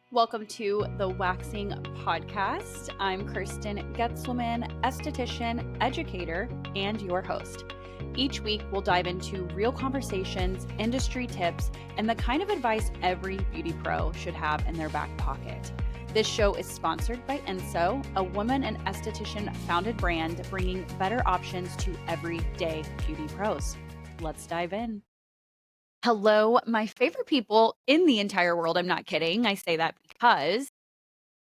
Welcome to the Waxing Podcast. I'm Kirsten Getzelman, esthetician, educator, and your host. Each week, we'll dive into real conversations, industry tips, and the kind of advice every beauty pro should have in their back pocket. This show is sponsored by Enso, a woman and esthetician-founded brand bringing better options to everyday beauty pros. Let's dive in. Hello, my favorite people in the entire world. I'm not kidding. I say that because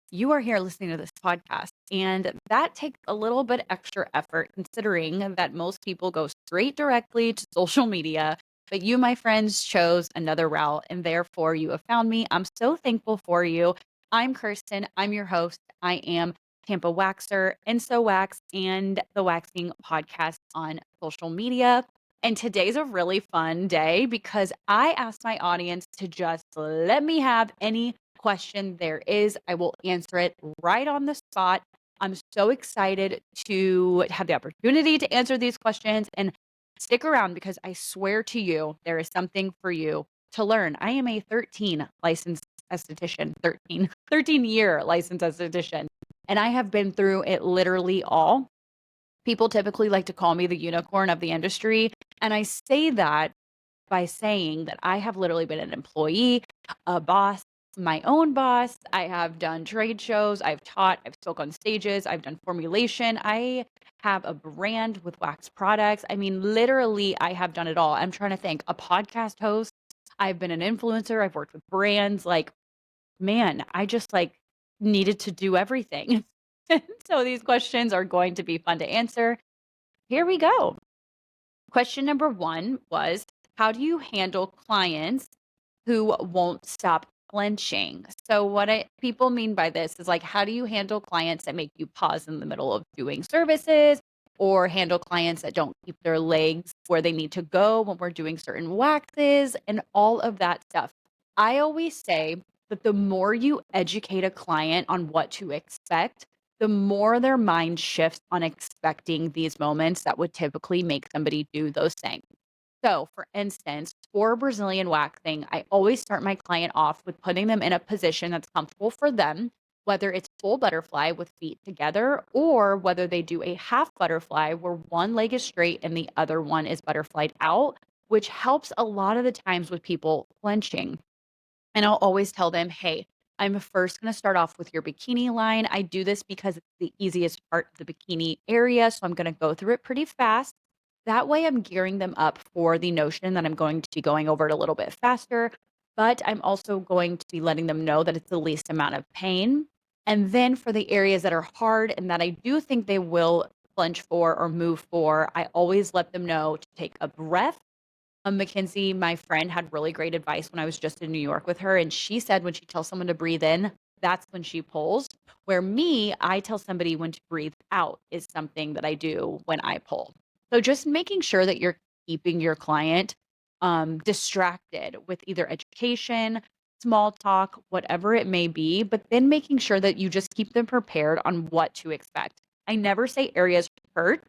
you are here listening to this podcast, and that takes a little bit extra effort considering that most people go straight directly to social media. But you, my friends, chose another route, and therefore you have found me. I'm so thankful for you. I'm Kirsten. I'm your host. I am Tampa Waxer, Enso Wax, and the Waxing Podcast on social media. And today's a really fun day because I asked my audience to just let me have any question there is. I will answer it right on the spot. I'm so excited to have the opportunity to answer these questions and stick around because I swear to you, there is something for you to learn. I am a 13 licensed esthetician, 13-year licensed esthetician, and I have been through it literally all. People typically like to call me the unicorn of the industry. And I say that by saying that I have literally been an employee, a boss, my own boss. I have done trade shows, I've taught, I've spoke on stages, I've done formulation. I have a brand with wax products. I mean, literally, I have done it all. I'm trying to think, a podcast host. I've been an influencer. I've worked with brands. Like, man, I just needed to do everything. So these questions are going to be fun to answer. Here we go. Question number one was, how do you handle clients who won't stop flinching? So people mean by this is like, how do you handle clients that make you pause in the middle of doing services, or handle clients that don't keep their legs where they need to go when we're doing certain waxes and all of that stuff? I always say that the more you educate a client on what to expect, the more their mind shifts on expecting these moments that would typically make somebody do those things. So, for instance, for Brazilian waxing, I always start my client off with putting them in a position that's comfortable for them, whether it's full butterfly with feet together, or whether they do a half butterfly where one leg is straight and the other one is butterflied out, which helps a lot of the times with people flinching. And I'll always tell them, hey, I'm first going to start off with your bikini line. I do this because it's the easiest part of the bikini area. So I'm going to go through it pretty fast. That way, I'm gearing them up for the notion that I'm going to be going over it a little bit faster. But I'm also going to be letting them know that it's the least amount of pain. And then for the areas that are hard and that I do think they will flinch for or move for, I always let them know to take a breath. Mackenzie, my friend, had really great advice when I was just in New York with her, and she said when she tells someone to breathe in, that's when she pulls. Where me, I tell somebody when to breathe out is something that I do when I pull. So just making sure that you're keeping your client distracted with either education, small talk, whatever it may be, but then making sure that you just keep them prepared on what to expect. I never say areas hurt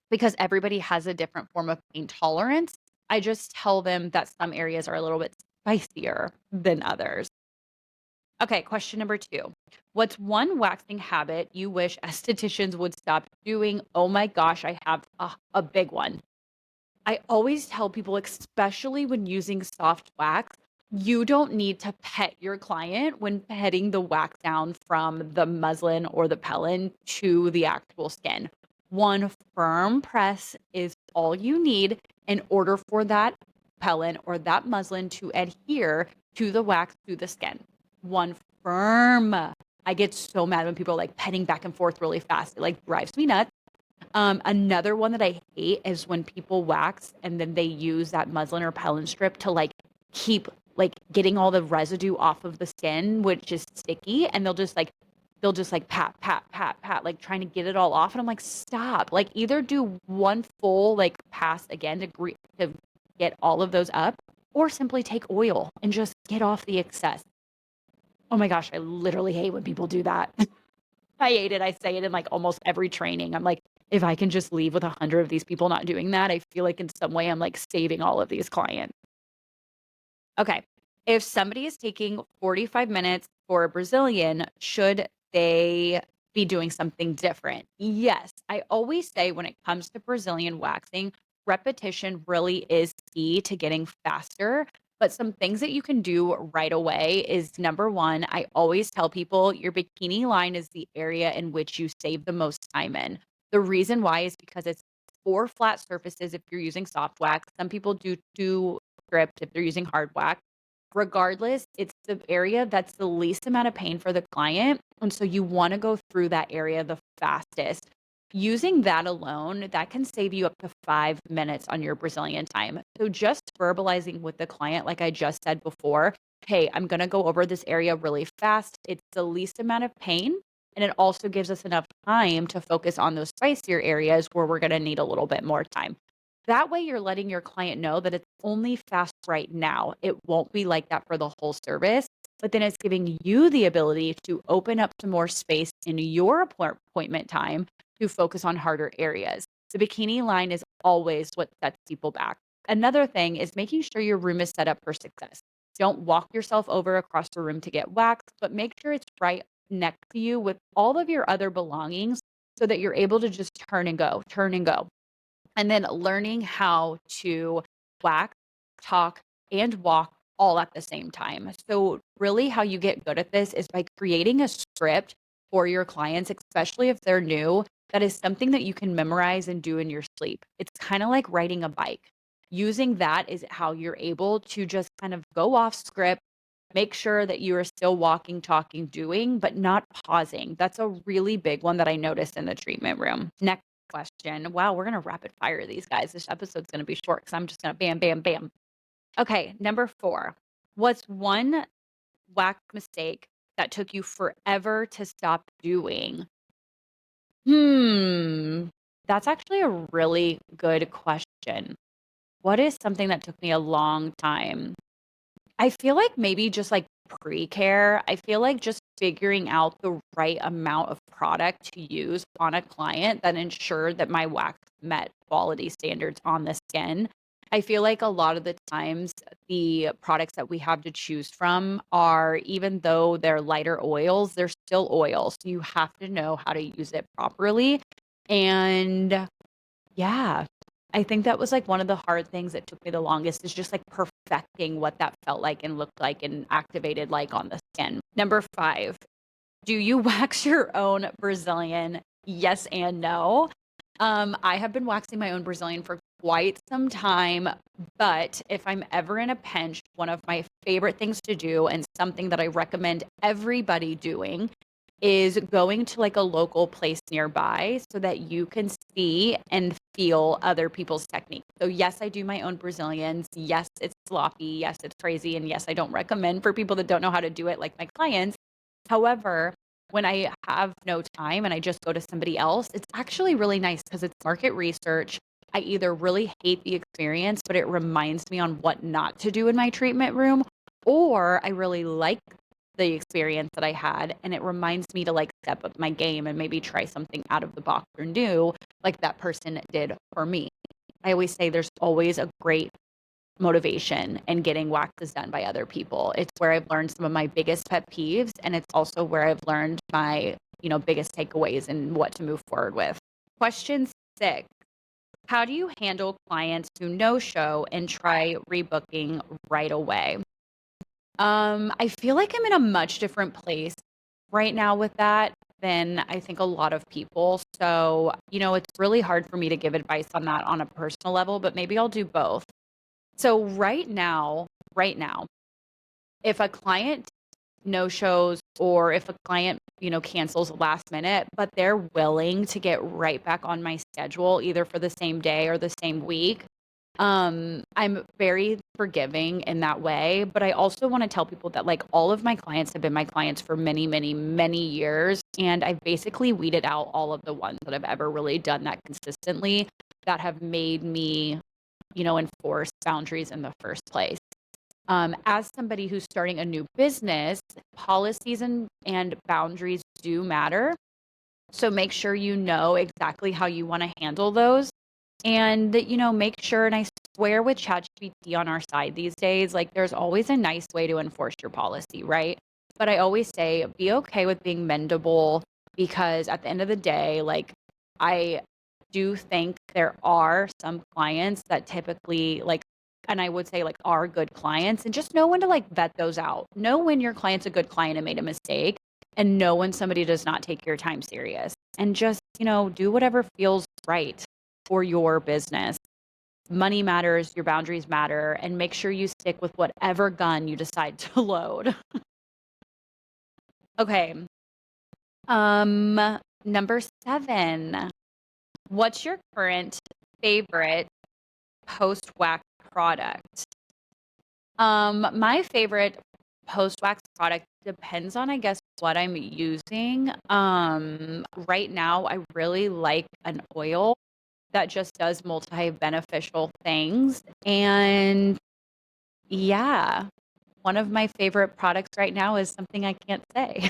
because everybody has a different form of pain tolerance. I just tell them that some areas are a little bit spicier than others. Okay, question number two. What's one waxing habit you wish estheticians would stop doing? Oh my gosh, I have a big one. I always tell people, especially when using soft wax, you don't need to pet your client when petting the wax down from the muslin or the pellin to the actual skin. One firm press is all you need in order for that pellin or that muslin to adhere to the wax to the skin. One firm. I get so mad when people are like petting back and forth really fast. It like drives me nuts. Another one that I hate is when people wax and then they use that muslin or pellin strip to keep getting all the residue off of the skin, which is sticky, and they'll just pat, pat, pat, pat, like trying to get it all off. And I'm like, stop. Like either do one full pass again to get all of those up, or simply take oil and just get off the excess. Oh my gosh, I literally hate when people do that. I hate it. I say it in almost every training. I'm like, if I can just leave with 100 of these people not doing that, I feel like in some way I'm saving all of these clients. Okay. If somebody is taking 45 minutes for a Brazilian, should they be doing something different? Yes. I always say when it comes to Brazilian waxing, repetition really is key to getting faster. But some things that you can do right away is number one, I always tell people your bikini line is the area in which you save the most time in. The reason why is because it's four flat surfaces if you're using soft wax. Some people do script if they're using hard wax. Regardless, it's the area that's the least amount of pain for the client, and so you wanna go through that area the fastest. Using that alone, that can save you up to 5 minutes on your Brazilian time. So just verbalizing with the client, like I just said before, "Hey, I'm gonna go over this area really fast. It's the least amount of pain, and it also gives us enough time to focus on those spicier areas where we're gonna need a little bit more time." That way, you're letting your client know that it's only fast right now. It won't be like that for the whole service, but then it's giving you the ability to open up some more space in your appointment time to focus on harder areas. The bikini line is always what sets people back. Another thing is making sure your room is set up for success. Don't walk yourself over across the room to get waxed, but make sure it's right next to you with all of your other belongings so that you're able to just turn and go. And then learning how to wax, talk, and walk all at the same time. So, really, how you get good at this is by creating a script for your clients, especially if they're new, that is something that you can memorize and do in your sleep. It's kind of like riding a bike. Using that is how you're able to just kind of go off script, make sure that you are still walking, talking, doing, but not pausing. That's a really big one that I noticed in the treatment room. Next question. Wow, we're gonna rapid fire these guys. This episode's gonna be short because I'm just gonna bam, bam, bam. Okay, number 4. What's one wax mistake that took you forever to stop doing? Hmm. That's actually a really good question. What is something that took me a long time? I feel like maybe just like pre-care, I feel like just figuring out the right amount of product to use on a client that ensured that my wax met quality standards on the skin. I feel like a lot of the times the products that we have to choose from are, even though they're lighter oils, they're still oils. So you have to know how to use it properly. And yeah. I think that was, like, one of the hard things that took me the longest is just, like, perfecting what that felt like and looked like and activated like on the skin. Number 5, do you wax your own Brazilian? Yes and no. I have been waxing my own Brazilian for quite some time, but if I'm ever in a pinch, one of my favorite things to do and something that I recommend everybody doing is going to like a local place nearby so that you can see and feel other people's technique. So yes, I do my own Brazilians. Yes, it's sloppy. Yes, it's crazy. And yes, I don't recommend for people that don't know how to do it like my clients. However, when I have no time and I just go to somebody else, it's actually really nice because it's market research. I either really hate the experience, but it reminds me on what not to do in my treatment room, or I really like the experience that I had and it reminds me to like step up my game and maybe try something out of the box or new like that person did for me. I always say there's always a great motivation in getting waxes done by other people. It's where I've learned some of my biggest pet peeves, and it's also where I've learned my, biggest takeaways and what to move forward with. Question 6. How do you handle clients who no-show and try rebooking right away? I feel like I'm in a much different place right now with that than I think a lot of people. So, it's really hard for me to give advice on that on a personal level, but maybe I'll do both. So right now, if a client no shows or if a client, cancels last minute, but they're willing to get right back on my schedule either for the same day or the same week, I'm very forgiving in that way, but I also want to tell people that like all of my clients have been my clients for many, many, many years, and I've basically weeded out all of the ones that have ever really done that consistently that have made me enforce boundaries in the first place. As somebody who's starting a new business, policies and boundaries do matter. So make sure you know exactly how you want to handle those and, make sure, and I swear with ChatGPT on our side these days, like there's always a nice way to enforce your policy, right? But I always say be okay with being mendable because at the end of the day, like I do think there are some clients that typically like, and I would say like are good clients, and just know when to like vet those out. Know when your client's a good client and made a mistake, and know when somebody does not take your time serious. And just, do whatever feels right for your business. Money matters, your boundaries matter, and make sure you stick with whatever gun you decide to load. Okay. Number 7. What's your current favorite post-wax product? My favorite post-wax product depends on, I guess, what I'm using. Right now, I really like an oil that just does multi-beneficial things. And yeah, one of my favorite products right now is something I can't say.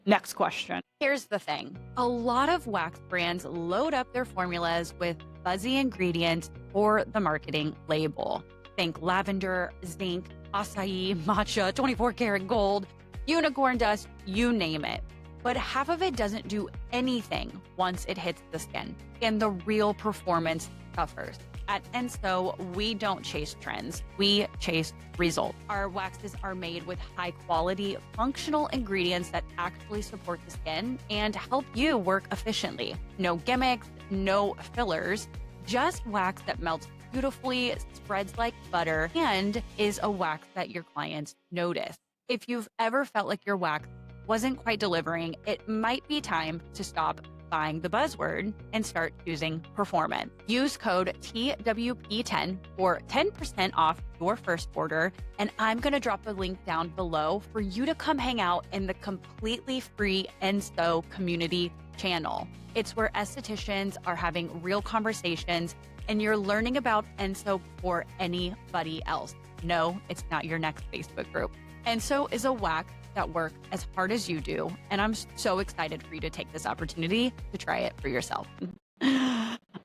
Next question. Here's the thing. A lot of wax brands load up their formulas with fuzzy ingredients for the marketing label. Think lavender, zinc, acai, matcha, 24 karat gold, unicorn dust, you name it. But half of it doesn't do anything once it hits the skin, and the real performance suffers. At Enso, we don't chase trends, we chase results. Our waxes are made with high quality, functional ingredients that actually support the skin and help you work efficiently. No gimmicks, no fillers, just wax that melts beautifully, spreads like butter, and is a wax that your clients notice. If you've ever felt like your wax wasn't quite delivering, it might be time to stop buying the buzzword and start choosing performance. Use code TWP10 for 10% off your first order, and I'm going to drop a link down below for you to come hang out in the completely free Enso community channel. It's where estheticians are having real conversations, and you're learning about Enso before anybody else. No, it's not your next Facebook group. Enso is a wax that work as hard as you do, and I'm so excited for you to take this opportunity to try it for yourself.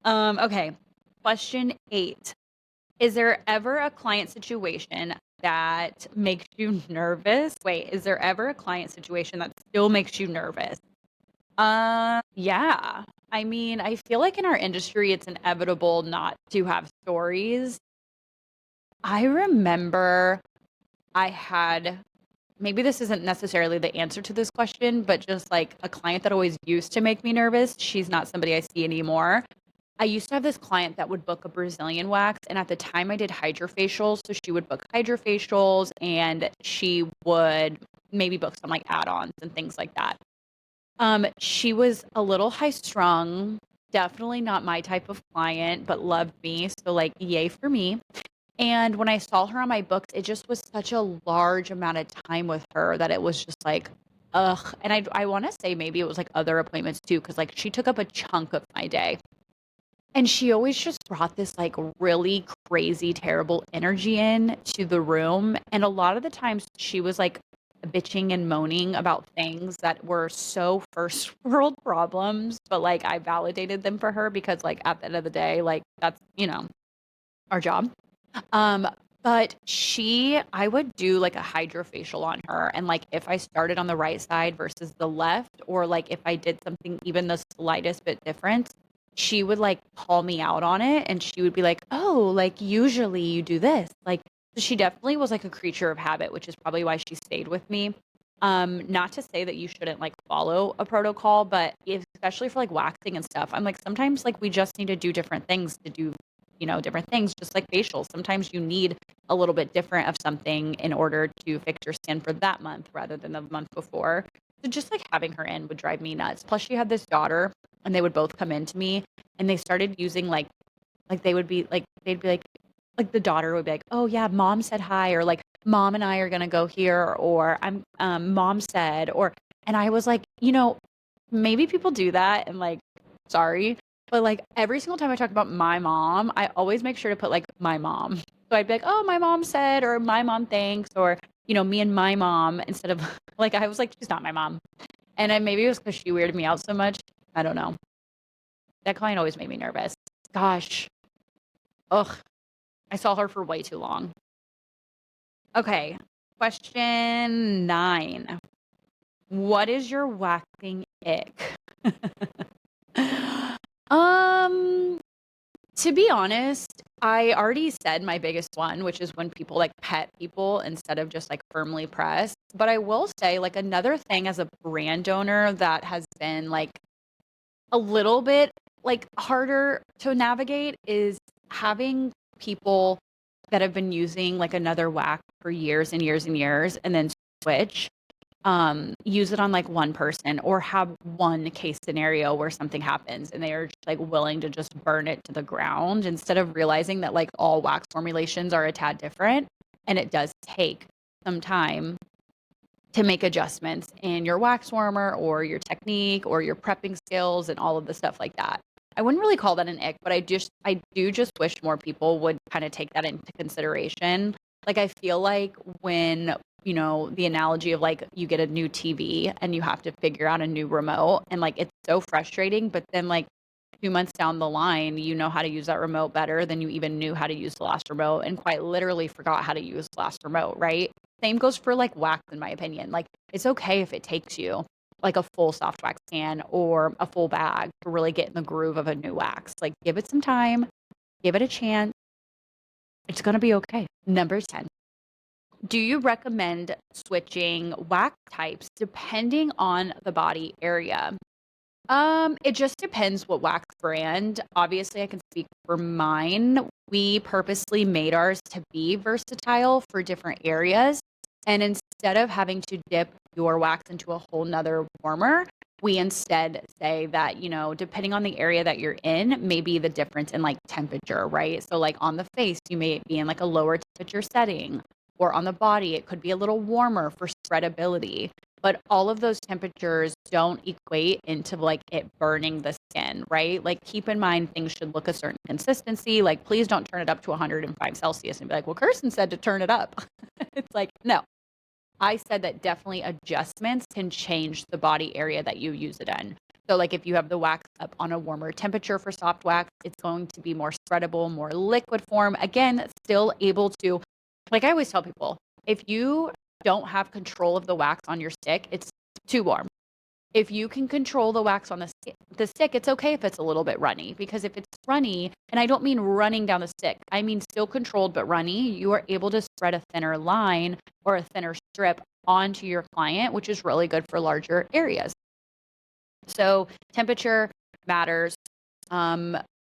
Okay, question 8. Is there ever a client situation that makes you nervous? Wait, is there ever a client situation that still makes you nervous? Yeah. I mean, I feel like in our industry, it's inevitable not to have stories. I remember I had maybe this isn't necessarily the answer to this question, but just like a client that always used to make me nervous. She's not somebody I see anymore. I used to have this client that would book a Brazilian wax, and at the time I did hydrofacials, so she would book hydrofacials and she would maybe book some like add-ons and things like that. She was a little high strung, definitely not my type of client, but loved me, so like yay for me. And when I saw her on my books, it just was such a large amount of time with her that it was just like, ugh. And I wanna say maybe it was, like, other appointments too, because like, she took up a chunk of my day. And she always just brought this, like, really crazy, terrible energy in to the room, and a lot of the times she was, like, bitching and moaning about things that were so first world problems, but, like, I validated them for her because, like, at the end of the day, like, that's, our job. Um, but I would do like a hydrofacial on her. And like if I started on the right side versus the left, or like if I did something even the slightest bit different, she would like call me out on it and she would be like, oh, like usually you do this. Like, so she definitely was like a creature of habit, which is probably why she stayed with me. Not to say that you shouldn't like follow a protocol, but if, especially for like waxing and stuff, I'm like, sometimes like we just need to do different things to do different things, just like facials. Sometimes you need a little bit different of something in order to fix your skin for that month rather than the month before. So just like having her in would drive me nuts. Plus, she had this daughter, and they would both come into me, and they started using like they would be like they'd be like the daughter would be like, oh yeah, mom said hi, or like mom and I are gonna go here, or I'm mom said, or and I was like, maybe people do that, and like, sorry, but, like, every single time I talk about my mom, I always make sure to put, like, my mom. So I'd be like, "Oh, my mom said," or "My mom thinks," or, "Me and my mom," instead of like, I was like, "She's not my mom." And then maybe it was because she weirded me out so much. I don't know. That client always made me nervous. Gosh. Ugh, I saw her for way too long. Okay, question 9. What is your waxing ick? Um, to be honest, I already said my biggest one, which is when people like pet people instead of just like firmly press. But I will say, like, another thing as a brand owner that has been like a little bit like harder to navigate is having people that have been using like another wax for years and years and years and then switch, use it on like one person or have one case scenario where something happens and they are just like willing to just burn it to the ground instead of realizing that like all wax formulations are a tad different and it does take some time to make adjustments in your wax warmer or your technique or your prepping skills and all of the stuff like that. I wouldn't really call that an ick, but I do just wish more people would kind of take that into consideration. Like I feel like when, the analogy of like you get a new TV and you have to figure out a new remote and like it's so frustrating, but then like 2 months down the line, you know how to use that remote better than you even knew how to use the last remote and quite literally forgot how to use the last remote, right? Same goes for like wax, in my opinion. Like it's okay if it takes you like a full soft wax can or a full bag to really get in the groove of a new wax. Like give it some time, give it a chance. It's going to be okay. Number 10. Do you recommend switching wax types depending on the body area? It just depends what wax brand. Obviously, I can speak for mine. We purposely made ours to be versatile for different areas. And instead of having to dip your wax into a whole nother warmer, we instead say that, depending on the area that you're in, maybe the difference in like temperature, right? So, like on the face, you may be in like a lower temperature setting, or on the body, it could be a little warmer for spreadability. But all of those temperatures don't equate into like it burning the skin, right? Like keep in mind things should look a certain consistency. Like please don't turn it up to 105 Celsius and be like, well, Kirsten said to turn it up. It's like, no, I said that definitely adjustments can change the body area that you use it in. So like if you have the wax up on a warmer temperature for soft wax, it's going to be more spreadable, more liquid form. Again, still able to, like I always tell people, if you don't have control of the wax on your stick, it's too warm. If you can control the wax on the stick, it's okay if it's a little bit runny, because if it's runny, and I don't mean running down the stick, I mean still controlled but runny, you are able to spread a thinner line or a thinner strip onto your client, which is really good for larger areas. So temperature matters.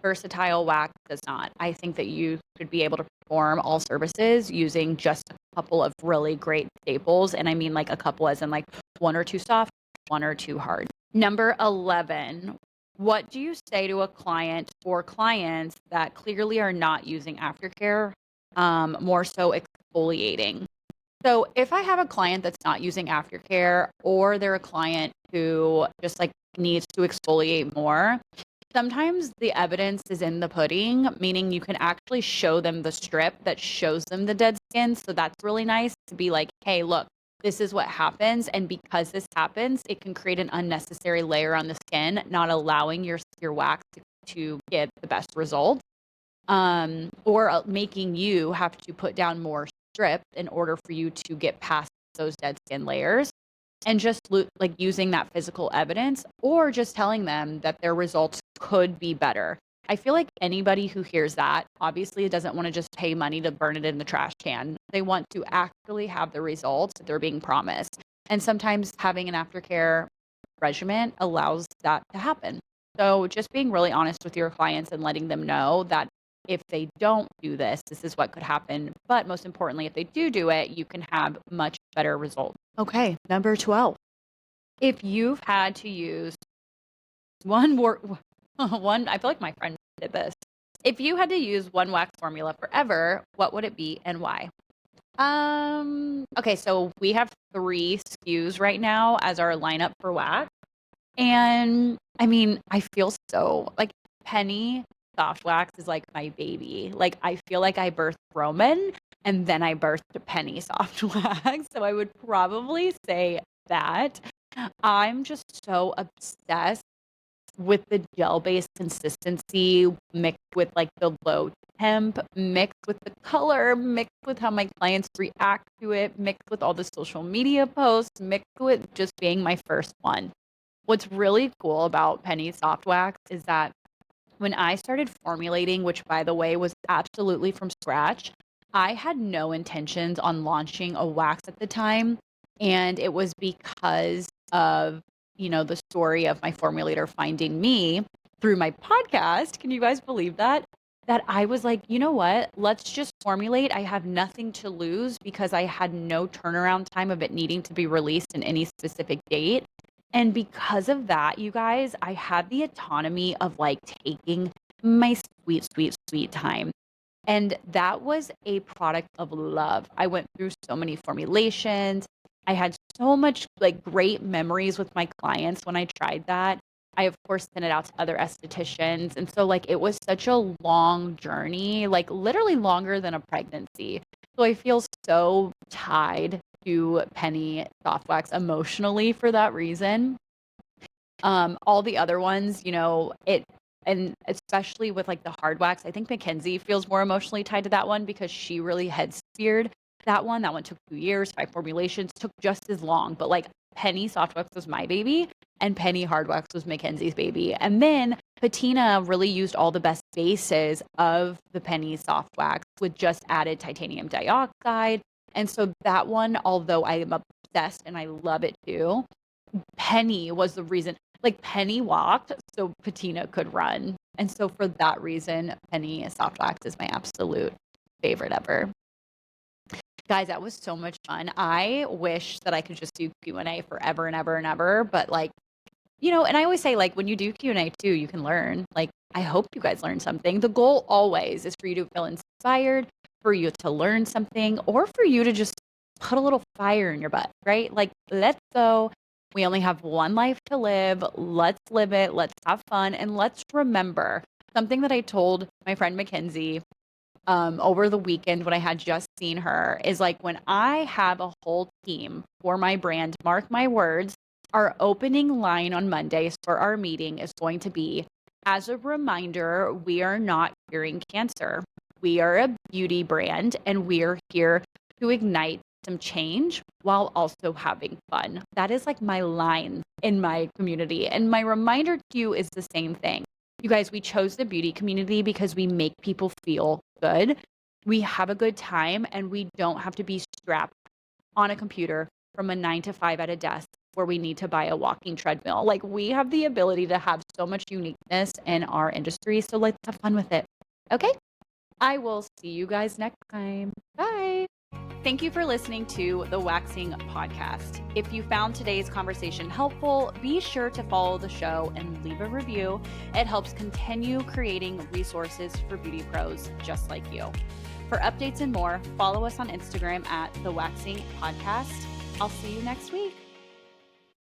Versatile wax does not. I think that you should be able to perform all services using just a couple of really great staples. And I mean like a couple as in like one or two soft, one or two hard. Number 11, what do you say to a client or clients that clearly are not using aftercare, more so exfoliating? So if I have a client that's not using aftercare or they're a client who just like needs to exfoliate more, sometimes the evidence is in the pudding, meaning you can actually show them the strip that shows them the dead skin. So that's really nice to be like, hey, look, this is what happens. And because this happens, it can create an unnecessary layer on the skin, not allowing your wax to get the best results, or making you have to put down more strips in order for you to get past those dead skin layers. And just like using that physical evidence or just telling them that their results could be better. I feel like anybody who hears that obviously doesn't want to just pay money to burn it in the trash can. They want to actually have the results that they're being promised. And sometimes having an aftercare regimen allows that to happen. So just being really honest with your clients and letting them know that if they don't do this, this is what could happen. But most importantly, if they do it, you can have much better results. Okay, number 12. If you've had to use one word, I feel like my friend did this. If you had to use one wax formula forever, what would it be and why? Okay, so we have 3 SKUs right now as our lineup for wax. And I mean, I feel so like Penny soft wax is like my baby. Like I feel like I birthed Roman and then I birthed Penny soft wax. So I would probably say that. I'm just so obsessed with the gel-based consistency mixed with like the low temp, mixed with the color, mixed with how my clients react to it, mixed with all the social media posts, mixed with just being my first one. What's really cool about Penny Soft Wax is that when I started formulating, which by the way was absolutely from scratch, I had no intentions on launching a wax at the time. And it was because of, the story of my formulator finding me through my podcast. Can you guys believe that? That I was like, you know what? Let's just formulate. I have nothing to lose because I had no turnaround time of it needing to be released in any specific date. And because of that, you guys, I had the autonomy of like taking my sweet, sweet, sweet time. And that was a product of love. I went through so many formulations. I had so much like great memories with my clients when I tried that. I, of course, sent it out to other estheticians. And so, like, it was such a long journey, like, literally longer than a pregnancy. So, I feel so tied to Penny Soft Wax emotionally for that reason. All the other ones, and especially with like the hard wax, I think Mackenzie feels more emotionally tied to that one because she really head speared that one. That one took 2 years, 5 formulations, took just as long. But like Penny Soft Wax was my baby and Penny Hard Wax was Mackenzie's baby. And then Patina really used all the best bases of the Penny Soft Wax with just added titanium dioxide. And so that one, although I am obsessed and I love it too, Penny was the reason. Like Penny walked so Patina could run. And so for that reason, Penny Soft Wax is my absolute favorite ever. Guys, that was so much fun. I wish that I could just do Q&A forever and ever and ever, but like, and I always say like when you do Q&A too, you can learn. Like I hope you guys learn something. The goal always is for you to feel inspired, for you to learn something, or for you to just put a little fire in your butt, right? Like let's go. We only have one life to live. Let's live it. Let's have fun. And let's remember something that I told my friend Mackenzie over the weekend when I had just seen her is like when I have a whole team for my brand, mark my words, our opening line on Mondays for our meeting is going to be, as a reminder, we are not curing cancer. We are a beauty brand and we are here to ignite some change while also having fun. That is like my line in my community. And my reminder to you is the same thing. You guys, we chose the beauty community because we make people feel good. We have a good time and we don't have to be strapped on a computer from a 9 to 5 at a desk where we need to buy a walking treadmill. Like we have the ability to have so much uniqueness in our industry. So let's have fun with it. Okay. I will see you guys next time. Bye. Thank you for listening to the Waxing Podcast. If you found today's conversation helpful, be sure to follow the show and leave a review. It helps continue creating resources for beauty pros just like you. For updates and more, follow us on Instagram at the Waxing Podcast. I'll see you next week.